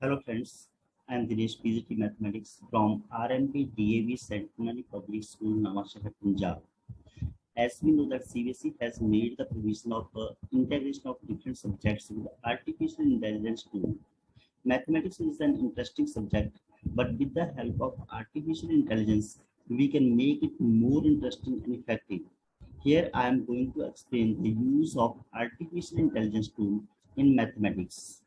Hello friends, I am Dinesh PGT Mathematics from RMP DAV Centenary Public School, Nawashahar, Punjab. As we know that CBSE has made the provision of integration of different subjects with artificial intelligence tool. Mathematics is an interesting subject, but with the help of artificial intelligence, we can make it more interesting and effective. Here I am going to explain the use of artificial intelligence tool in mathematics.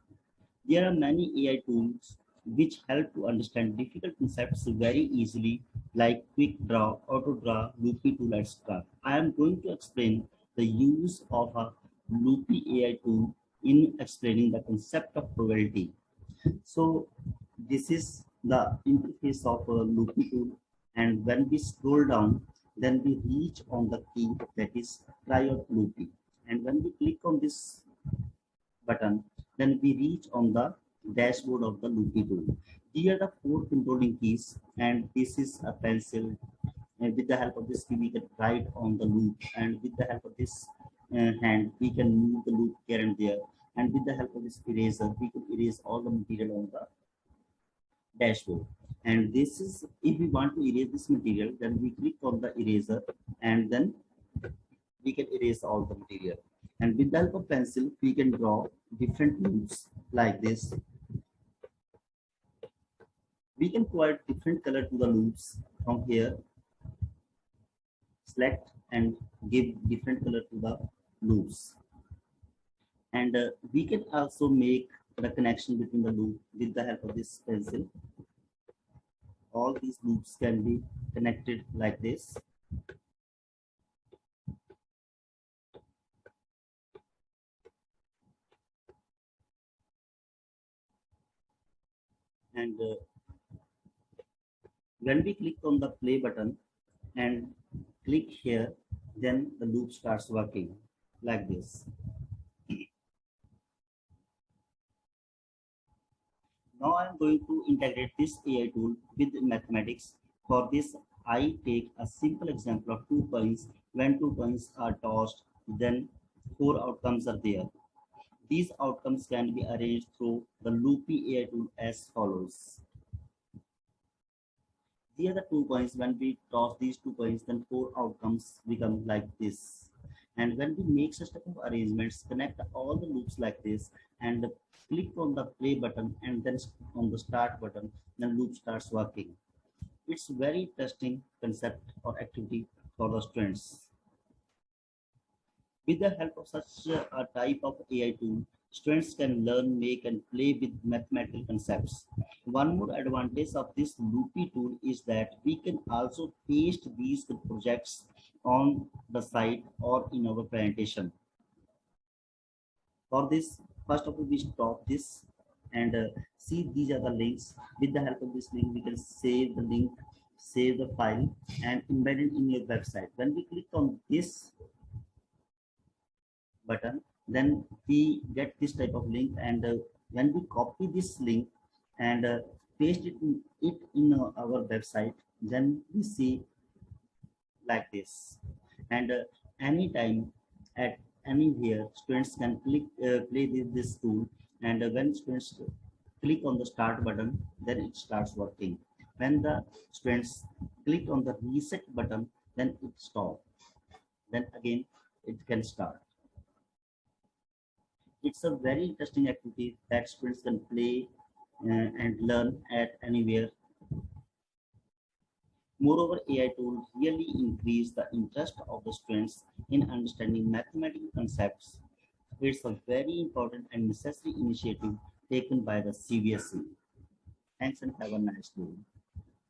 There are many AI tools which help to understand difficult concepts very easily, like Quick Draw, Auto Draw, Loopy tool, etc. I am going to explain the use of a Loopy AI tool in explaining the concept of probability. So this is the interface of a Loopy tool, and when we scroll down, then we reach on the key that is try out Loopy. And when we click on this button, then we reach on the dashboard of the Loopy tool. Here are the four controlling keys, and this is a pencil. And with the help of this key, we can write on the loop, and with the help of this hand, we can move the loop here and there. And with the help of this eraser, we can erase all the material on the dashboard. And this is, if we want to erase this material, then we click on the eraser, and then we can erase all the material. And with the help of pencil, we can draw different loops like this. We can provide different color to the loops from here. Select and give different color to the loops. And we can also make the connection between the loop with the help of this pencil. All these loops can be connected like this. And when we click on the play button and click here, then the loop starts working like this. Now I am going to integrate this AI tool with mathematics. For this, I take a simple example of 2 coins. When 2 coins are tossed, then 4 outcomes are there. These outcomes can be arranged through the Loopy AI tool as follows. Here are the 2 coins. When we toss these 2 coins, then 4 outcomes become like this. And when we make such type of arrangements, connect all the loops like this and click on the play button and then on the start button, then loop starts working. It's very interesting concept or activity for the students. With the help of such a type of AI tool, students can learn, make, and play with mathematical concepts. One more advantage of this Loopy tool is that we can also paste these projects on the site or in our presentation. For this, first of all, we stop this and see these are the links. With the help of this link, we can save the link, save the file, and embed it in your website. When we click on this button, then we get this type of link, and when we copy this link and paste it in our website, then we see like this. And anytime at anywhere, students can play this tool, and when students click on the start button, then it starts working. When the students click on the reset button, then it stops, then again it can start. It's a very interesting activity that students can play and learn at anywhere. Moreover, AI tools really increase the interest of the students in understanding mathematical concepts. It's a very important and necessary initiative taken by the CBSE. Thanks and have a nice day.